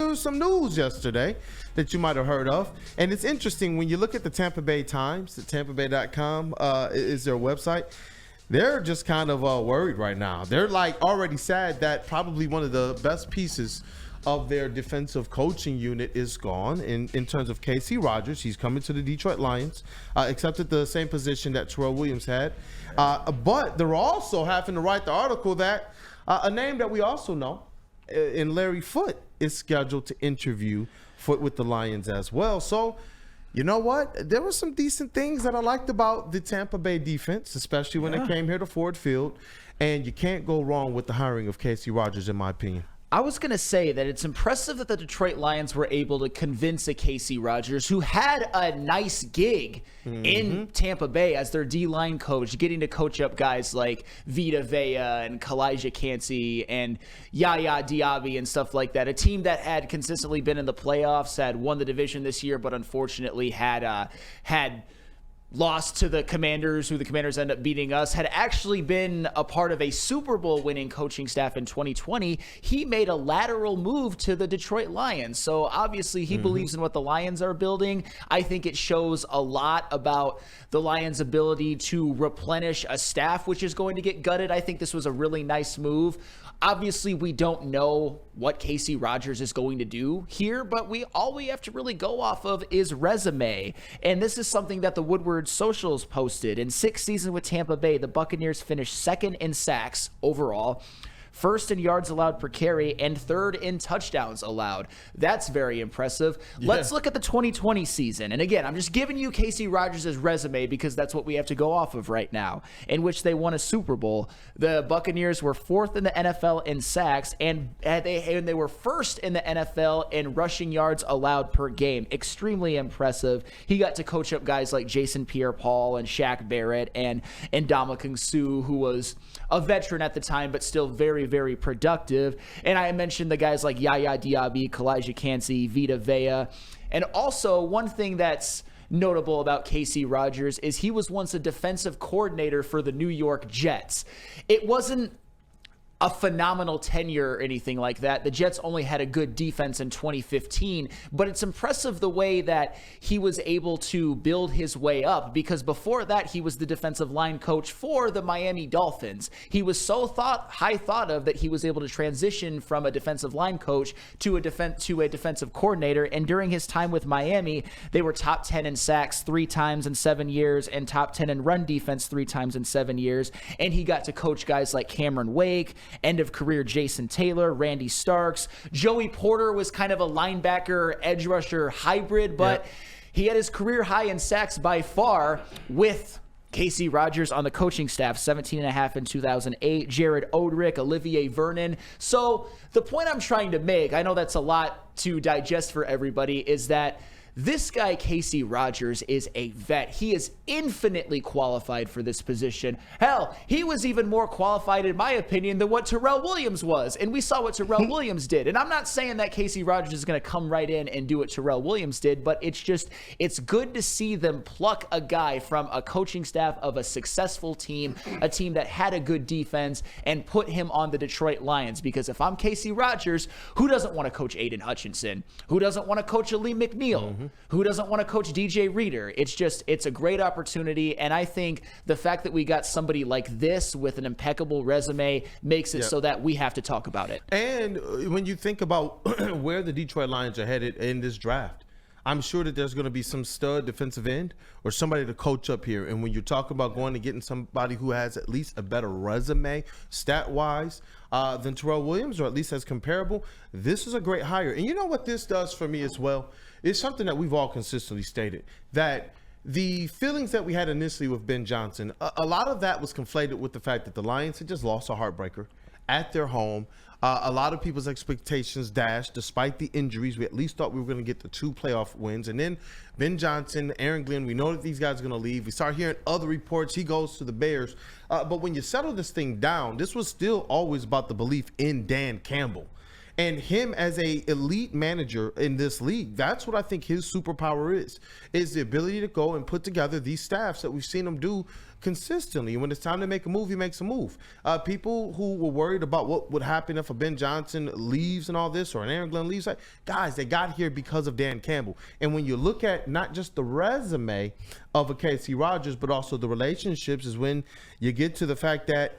was some news yesterday that you might have heard of. And it's interesting when you look at the Tampa Bay Times, the TampaBay.com is their website. They're just kind of worried right now. They're like already sad that probably one of the best pieces of their defensive coaching unit is gone in terms of Kacy Rodgers. He's coming to the Detroit Lions, accepted the same position that Terrell Williams had. But they're also having to write the article that a name that we also know in Larry Foote is scheduled to interview Foote with the Lions as well. So, you know what? There were some decent things that I liked about the Tampa Bay defense, especially when they came here to Ford Field. And you can't go wrong with the hiring of Kacy Rodgers, in my opinion. I was going to say that it's impressive that the Detroit Lions were able to convince a Kacy Rodgers, who had a nice gig in Tampa Bay as their D-line coach, getting to coach up guys like Vita Vea and Kacy and Yaya Diaby and stuff like that. A team that had consistently been in the playoffs, had won the division this year, but unfortunately had lost to the Commanders, who the Commanders ended up beating us, had actually been a part of a Super Bowl winning coaching staff in 2020. He made a lateral move to the Detroit Lions. So obviously he believes in what the Lions are building. I think it shows a lot about the Lions' ability to replenish a staff which is going to get gutted. I think this was a really nice move. Obviously, we don't know what Kacy Rodgers is going to do here, but all we have to really go off of is resume. And this is something that the Woodward socials posted. In 6 seasons with Tampa Bay, the Buccaneers finished second in sacks overall, first in yards allowed per carry, and third in touchdowns allowed. That's very impressive. Yeah. Let's look at the 2020 season. And again, I'm just giving you Kacy Rodgers' resume because that's what we have to go off of right now, in which they won a Super Bowl. The Buccaneers were 4th in the NFL in sacks, and they were 1st in the NFL in rushing yards allowed per game. Extremely impressive. He got to coach up guys like Jason Pierre-Paul and Shaq Barrett and Ndamukong Suh, who was a veteran at the time, but still very, very productive. And I mentioned the guys like Yaya Diaby, Kacy, Vita Vea. And also, one thing that's notable about Kacy Rodgers is he was once a defensive coordinator for the New York Jets. It wasn't a phenomenal tenure or anything like that. The Jets only had a good defense in 2015, but it's impressive the way that he was able to build his way up, because before that, he was the defensive line coach for the Miami Dolphins. He was so high thought of that he was able to transition from a defensive line coach to a defensive coordinator. And during his time with Miami, they were top 10 in sacks 3 times in 7 years and top 10 in run defense 3 times in 7 years. And he got to coach guys like Cameron Wake, end of career Jason Taylor, Randy Starks. Joey Porter was kind of a linebacker, edge rusher hybrid, but he had his career high in sacks by far with Kacy Rodgers on the coaching staff, 17.5 in 2008, Jared Odrick, Olivier Vernon. So the point I'm trying to make, I know that's a lot to digest for everybody, is that this guy, Kacy Rodgers, is a vet. He is infinitely qualified for this position. Hell, he was even more qualified, in my opinion, than what Terrell Williams was. And we saw what Terrell Williams did. And I'm not saying that Kacy Rodgers is going to come right in and do what Terrell Williams did, but it's good to see them pluck a guy from a coaching staff of a successful team, a team that had a good defense, and put him on the Detroit Lions. Because if I'm Kacy Rodgers, who doesn't want to coach Aiden Hutchinson? Who doesn't want to coach Ali McNeil? Who doesn't want to coach DJ Reader? It's a great opportunity, and I think the fact that we got somebody like this with an impeccable resume makes it so that we have to talk about it. And when you think about where the Detroit Lions are headed in this draft, I'm sure that there's going to be some stud defensive end or somebody to coach up here. And when you're talking about going and getting somebody who has at least a better resume stat-wise than Terrell Williams, or at least as comparable, this is a great hire. And you know what this does for me as well? It's something that we've all consistently stated, that the feelings that we had initially with Ben Johnson, a lot of that was conflated with the fact that the Lions had just lost a heartbreaker at their home. A lot of people's expectations dashed despite the injuries. We at least thought we were going to get the 2 playoff wins. And then Ben Johnson, Aaron Glenn, we know that these guys are going to leave. We start hearing other reports. He goes to the Bears. But when you settle this thing down, this was still always about the belief in Dan Campbell. And him as a elite manager in this league, that's what I think his superpower is the ability to go and put together these staffs that we've seen him do consistently. When it's time to make a move, he makes a move. People who were worried about what would happen if a Ben Johnson leaves and all this, or an Aaron Glenn leaves, like, guys, they got here because of Dan Campbell. And when you look at not just the resume of a Kacy Rodgers, but also the relationships, is when you get to the fact that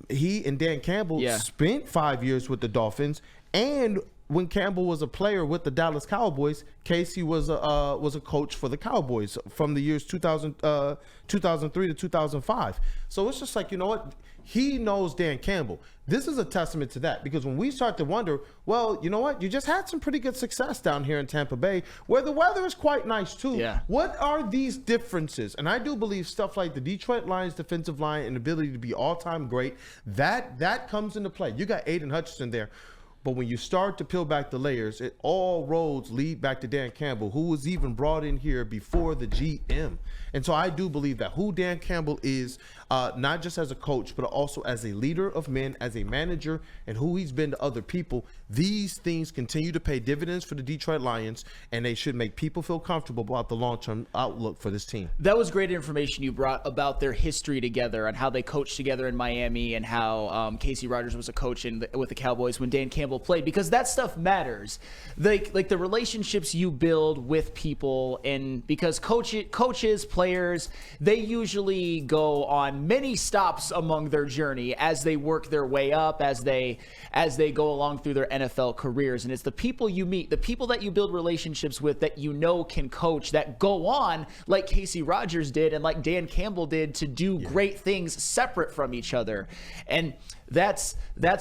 he and Dan Campbell spent 5 years with the Dolphins, and when Campbell was a player with the Dallas Cowboys, Kacy was a coach for the Cowboys from the years 2003 to 2005. So it's just like, you know what? He knows Dan Campbell. This is a testament to that, because when we start to wonder, well, you know what? You just had some pretty good success down here in Tampa Bay, where the weather is quite nice too. Yeah. What are these differences? And I do believe stuff like the Detroit Lions defensive line and ability to be all-time great, that comes into play. You got Aiden Hutchinson there. But when you start to peel back the layers, all roads lead back to Dan Campbell, who was even brought in here before the GM. And so I do believe that who Dan Campbell is, not just as a coach, but also as a leader of men, as a manager, and who he's been to other people, these things continue to pay dividends for the Detroit Lions, and they should make people feel comfortable about the long-term outlook for this team. That was great information you brought about their history together and how they coached together in Miami, and how Kacy Rodgers was a coach with the Cowboys when Dan Campbell played, because that stuff matters. Like the relationships you build with people, and because coaches, players, they usually go on many stops among their journey as they work their way up, as they go along through their NFL careers. And it's the people you meet, the people that you build relationships with, that you know can coach, that go on like Kacy Rodgers did and like Dan Campbell did to do great things separate from each other. And that's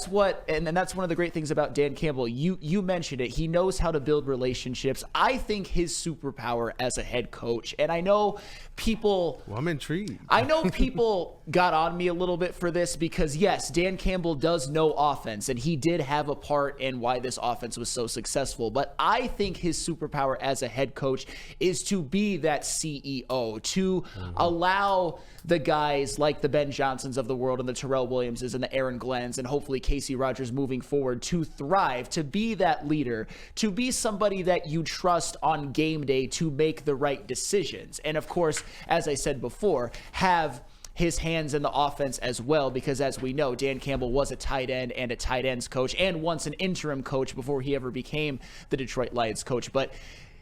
one of the great things about Dan Campbell. You mentioned it. He knows how to build relationships. I think his superpower as a head coach, and I know people. Well, I'm intrigued. I know people got on me a little bit for this, because yes, Dan Campbell does know offense, and he did have a part in why this offense was so successful. But I think his superpower as a head coach is to be that CEO, to allow the guys like the Ben Johnsons of the world and the Terrell Williamses and the Aaron Glenns and hopefully Kacy Rodgers moving forward to thrive, to be that leader, to be somebody that you trust on game day to make the right decisions. And of course, as I said before, have his hands in the offense as well, because as we know, Dan Campbell was a tight end and a tight ends coach, and once an interim coach before he ever became the Detroit Lions coach. But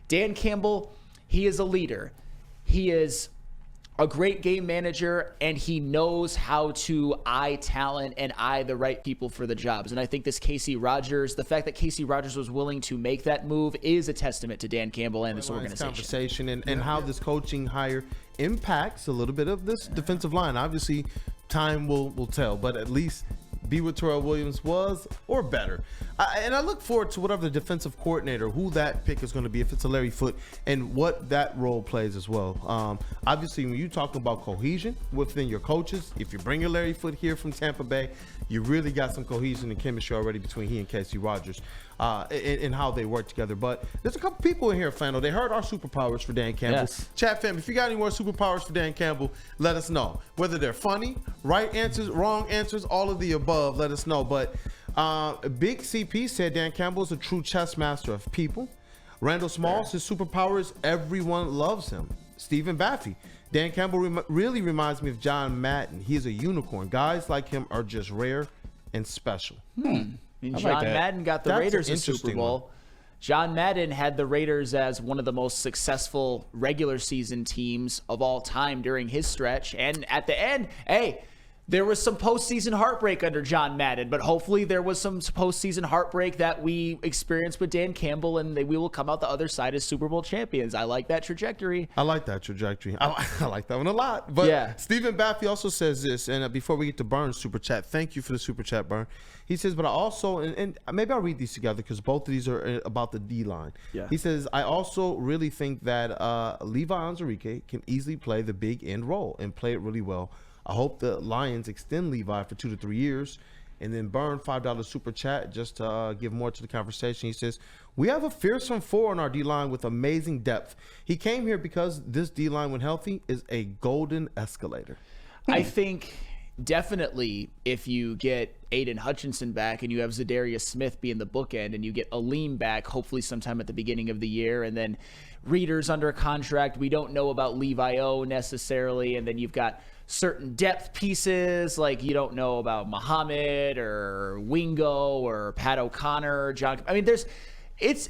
Dan Campbell, he is a leader. He is a great game manager, and he knows how to eye talent and eye the right people for the jobs. And I think this Kacy Rodgers, the fact that Kacy Rodgers was willing to make that move, is a testament to Dan Campbell and this organization. Conversation and how this coaching hire impacts a little bit of this defensive line. Obviously, time will tell, but at least be what Terrell Williams was, or better. And I look forward to whatever the defensive coordinator, who that pick is going to be, if it's a Larry Foote, and what that role plays as well. Obviously, when you talk about cohesion within your coaches, if you bring your Larry Foote here from Tampa Bay, you really got some cohesion and chemistry already between he and Kacy Rodgers and how they work together. But there's a couple people in here, Flannel. They heard our superpowers for Dan Campbell. Yes. Chat fam, if you got any more superpowers for Dan Campbell, let us know. Whether they're funny, right answers, wrong answers, all of the above, let us know. But Big CP said Dan Campbell is a true chess master of people. Randall Smalls, his superpower is everyone loves him. Stephen Baffy, Dan Campbell really reminds me of John Madden. He is a unicorn. Guys like him are just rare and special. And John Madden got the Raiders a Super Bowl. John Madden had the Raiders as one of the most successful regular season teams of all time during his stretch. And at the end, hey, there was some postseason heartbreak under John Madden, but hopefully there was some postseason heartbreak that we experienced with Dan Campbell, and we will come out the other side as Super Bowl champions. I like that trajectory. I like that trajectory. I like that one a lot. But yeah. Stephen Baffy also says this, and before we get to Burns' super chat, thank you for the super chat, Burn. He says, but I also, and maybe I'll read these together because both of these are about the D-line. Yeah. He says, I also really think that Levi Onwuzurike can easily play the big end role and play it really well. I hope the Lions extend Levi for 2 to 3 years. And then Burn, $5 super chat, just to give more to the conversation. He says, we have a fearsome 4 on our D-line with amazing depth. He came here because this D-line, when healthy, is a golden escalator. I think definitely if you get Aiden Hutchinson back and you have Zadarius Smith being the bookend and you get Aleem back, hopefully sometime at the beginning of the year, and then Reader's under contract. We don't know about Levi O necessarily. And then you've got certain depth pieces, like you don't know about Muhammad or Wingo or Pat O'Connor, John. I mean, it's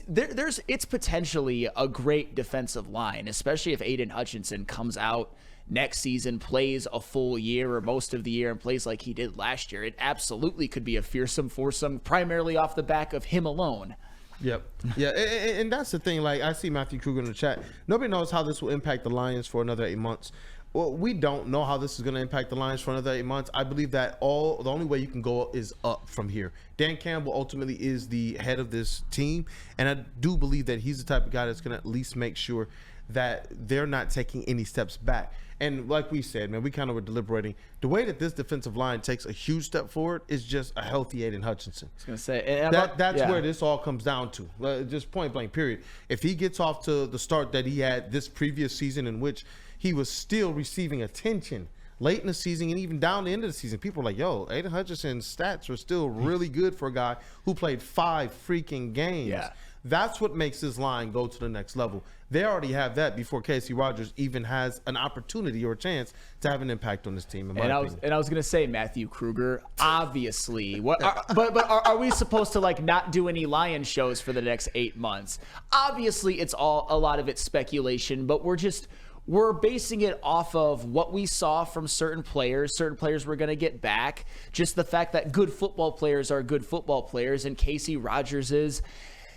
potentially a great defensive line, especially if Aiden Hutchinson comes out next season, plays a full year or most of the year, and plays like he did last year. It absolutely could be a fearsome foursome, primarily off the back of him alone. Yep. Yeah, and that's the thing. Like, I see Matthew Kruger in the chat. Nobody knows how this will impact the Lions for another 8 months. Well, we don't know how this is going to impact the Lions for another 8 months. I believe that the only way you can go is up from here. Dan Campbell ultimately is the head of this team, and I do believe that he's the type of guy that's going to at least make sure that they're not taking any steps back. And like we said, man, we kind of were deliberating. The way that this defensive line takes a huge step forward is just a healthy Aiden Hutchinson. I was going to say. That's where this all comes down to. Just point blank, period. If he gets off to the start that he had this previous season, in which he was still receiving attention late in the season and even down the end of the season, people were like, yo, Aiden Hutchinson's stats are still really good for a guy who played 5 freaking games. Yeah. That's what makes his line go to the next level. They already have that before Kacy Rodgers even has an opportunity or a chance to have an impact on this team. I was going to say Matthew Kruger, obviously. Are we supposed to like not do any Lion shows for the next 8 months? Obviously, it's a lot of it's speculation, but we're basing it off of what we saw from certain players. Certain players we're going to get back. Just the fact that good football players are good football players, and Kacy Rodgers is.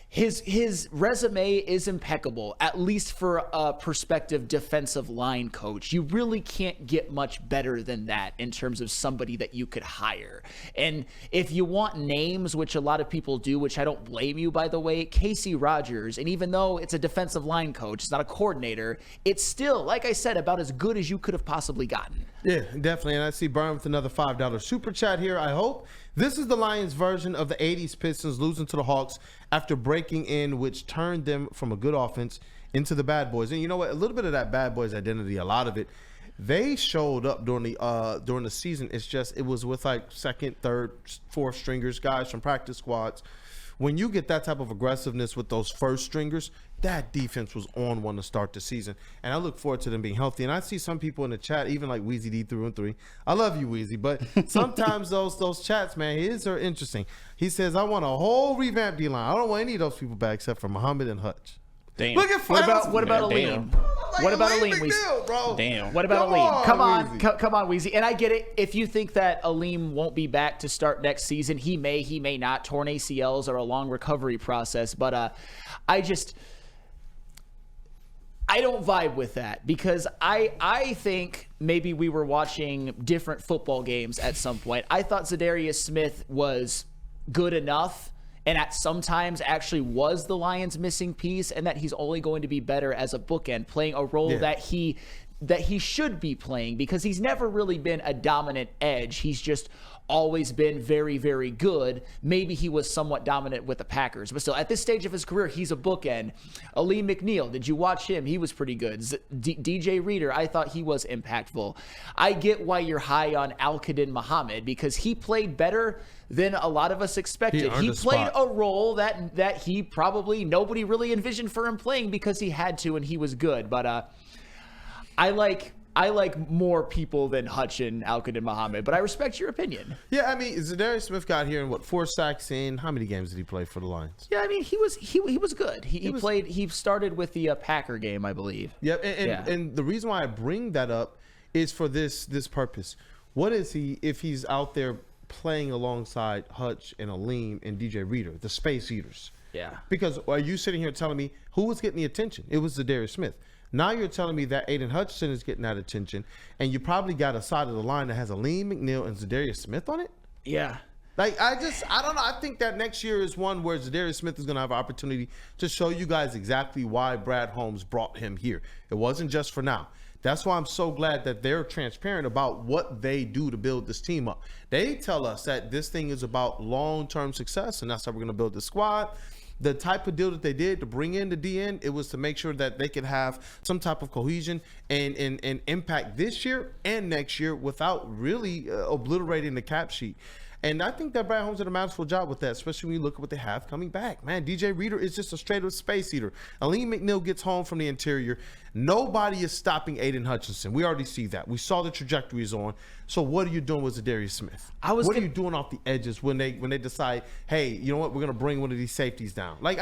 His resume is impeccable, at least for a prospective defensive line coach. You really can't get much better than that in terms of somebody that you could hire. And if you want names, which a lot of people do, which I don't blame you, by the way, Kacy Rodgers, and even though it's a defensive line coach, it's not a coordinator, it's still, like I said, about as good as you could have possibly gotten. Yeah, definitely. And I see Brian with another $5 super chat here. I hope this is the Lions version of the 80s Pistons losing to the Hawks after breaking in, which turned them from a good offense into the bad boys. And you know what? A little bit of that bad boys identity, a lot of it, they showed up during the season. It's just, it was with like second, third, fourth stringers, guys from practice squads. When you get that type of aggressiveness with those first stringers, that defense was on one to start the season. And I look forward to them being healthy. And I see some people in the chat, even like Weezy D through and three. I love you, Weezy. But sometimes those chats, man, his are interesting. He says, I want a whole revamped D-line. I don't want any of those people back except for Muhammad and Hutch. Damn. Look at Flannel. What about Aleem? What about Aleem, Weezy? Bro. Damn. What about Aleem? Come on, Weezy. And I get it. If you think that Aleem won't be back to start next season, he may not. Torn ACLs are a long recovery process. But I don't vibe with that, because I think maybe we were watching different football games at some point. I thought Zadarius Smith was good enough, and at sometimes actually was the Lions' missing piece, and that he's only going to be better as a bookend, playing a role that he should be playing, because he's never really been a dominant edge. He's just always been very, very good. Maybe he was somewhat dominant with the Packers, but still, at this stage of his career, he's a bookend. Aleem McNeil, did you watch him? He was pretty good. DJ Reader, I thought he was impactful. I get why you're high on Al-Qadim Muhammad, because he played better than a lot of us expected. He played a role that he probably nobody really envisioned for him playing, because he had to, and he was good. But I like more people than Hutch and Al-Qadim Muhammad, but I respect your opinion. Yeah, I mean, Zadarius Smith got here in 4 sacks in. How many games did he play for the Lions? Yeah, I mean, he was good. He started with the Packer game, I believe. Yep, and the reason why I bring that up is for this purpose. What is he if he's out there playing alongside Hutch and Aleem and DJ Reader, the space eaters? Yeah. Because are you sitting here telling me who was getting the attention? It was Zadarius Smith. Now you're telling me that Aiden Hutchinson is getting that attention, and you probably got a side of the line that has Aleem McNeil and Zadarius Smith on it? Yeah. Like, I don't know. I think that next year is one where Zadarius Smith is going to have an opportunity to show you guys exactly why Brad Holmes brought him here. It wasn't just for now. That's why I'm so glad that they're transparent about what they do to build this team up. They tell us that this thing is about long-term success, and that's how we're going to build the squad. the type of deal that they did to bring in the DN, it was to make sure that they could have some type of cohesion and impact this year and next year without really obliterating the cap sheet. And I think that Brad Holmes did a masterful job with that, especially when you look at what they have coming back. Man, DJ Reader is just a straight-up space eater. Aleem McNeil gets home from the interior. Nobody is stopping Aiden Hutchinson. We already see that. We saw the trajectory is on. So what are you doing with Zadarius Smith? What are you doing off the edges when they decide, hey, you know what, we're going to bring one of these safeties down? Like,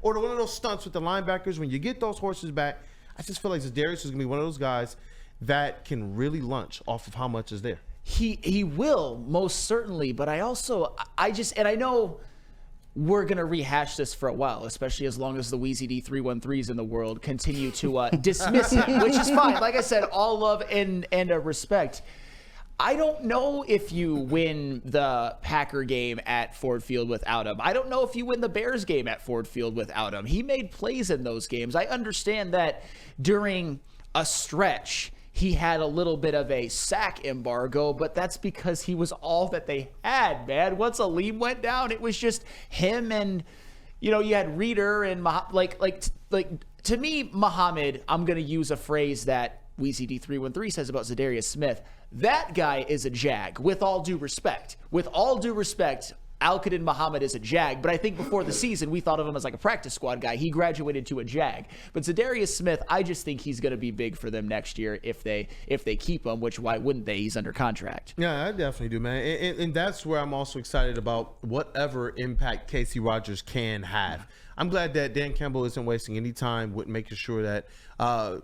or one of those stunts with the linebackers, when you get those horses back, I just feel like Zadarius is going to be one of those guys that can really lunch off of how much is there. He will, most certainly, but I know we're going to rehash this for a while, especially as long as the WeezyD 313s in the world continue to dismiss him, which is fine. Like I said, all love and respect. I don't know if you win the Packer game at Ford Field without him. I don't know if you win the Bears game at Ford Field without him. He made plays in those games. I understand that during a stretch, he had a little bit of a sack embargo, but that's because he was all that they had, man. Once Aleem went down, it was just him and, you had Reader and to me, Muhammad, I'm going to use a phrase that WeezyD 313 says about Zadarius Smith. That guy is a jag, with all due respect. With all due respect, Al-Qadim Muhammad is a jag, but I think before the season, we thought of him as like a practice squad guy. He graduated to a jag. But Zadarius Smith, I just think he's going to be big for them next year if they keep him, which why wouldn't they? He's under contract. Yeah, I definitely do, man. And that's where I'm also excited about whatever impact Kacy Rodgers can have. I'm glad that Dan Campbell isn't wasting any time with making sure that,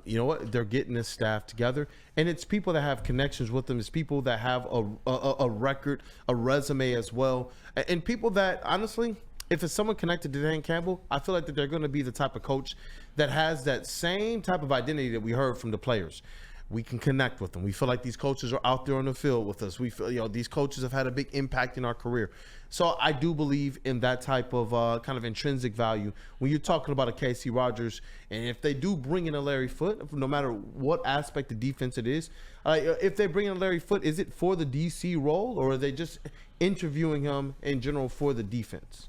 they're getting this staff together. And it's people that have connections with them. It's people that have a record, a resume as well. And people that, honestly, if it's someone connected to Dan Campbell, I feel like that they're going to be the type of coach that has that same type of identity that we heard from the players. We can connect with them. We feel like these coaches are out there on the field with us. We feel, these coaches have had a big impact in our career. So I do believe in that type of kind of intrinsic value when you're talking about a Kacy Rodgers. And if they do bring in a Larry Foote, no matter what aspect of defense it is, if they bring in Larry Foote, is it for the DC role or are they just interviewing him in general for the defense?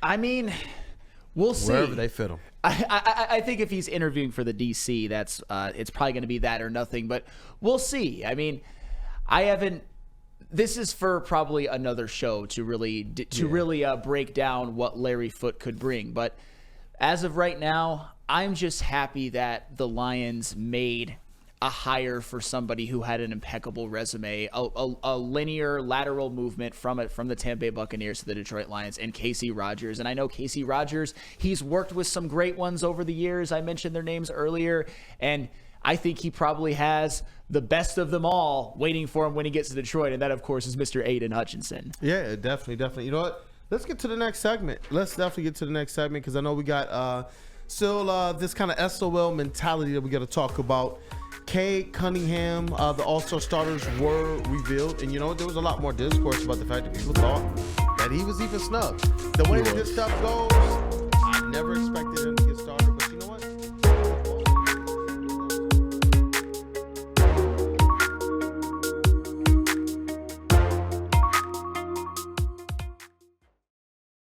I mean, we'll see. Wherever they fit him. I think if he's interviewing for the DC, that's it's probably going to be that or nothing. But we'll see. I mean, this is for probably another show to really break down what Larry Foote could bring. But as of right now, I'm just happy that the Lions made a hire for somebody who had an impeccable resume, a linear lateral movement from the Tampa Bay Buccaneers to the Detroit Lions, and Kacy Rodgers. And I know Kacy Rodgers, he's worked with some great ones over the years. I mentioned their names earlier, and I think he probably has the best of them all waiting for him when he gets to Detroit, and that, of course, is Mr. Aiden Hutchinson. Yeah, definitely. You know what? Let's get to the next segment. Let's definitely get to the next segment because I know we got still this kind of SOL mentality that we got to talk about. Cade Cunningham, the All-Star starters were revealed, and there was a lot more discourse about the fact that people thought that he was even snubbed. The way that this stuff goes,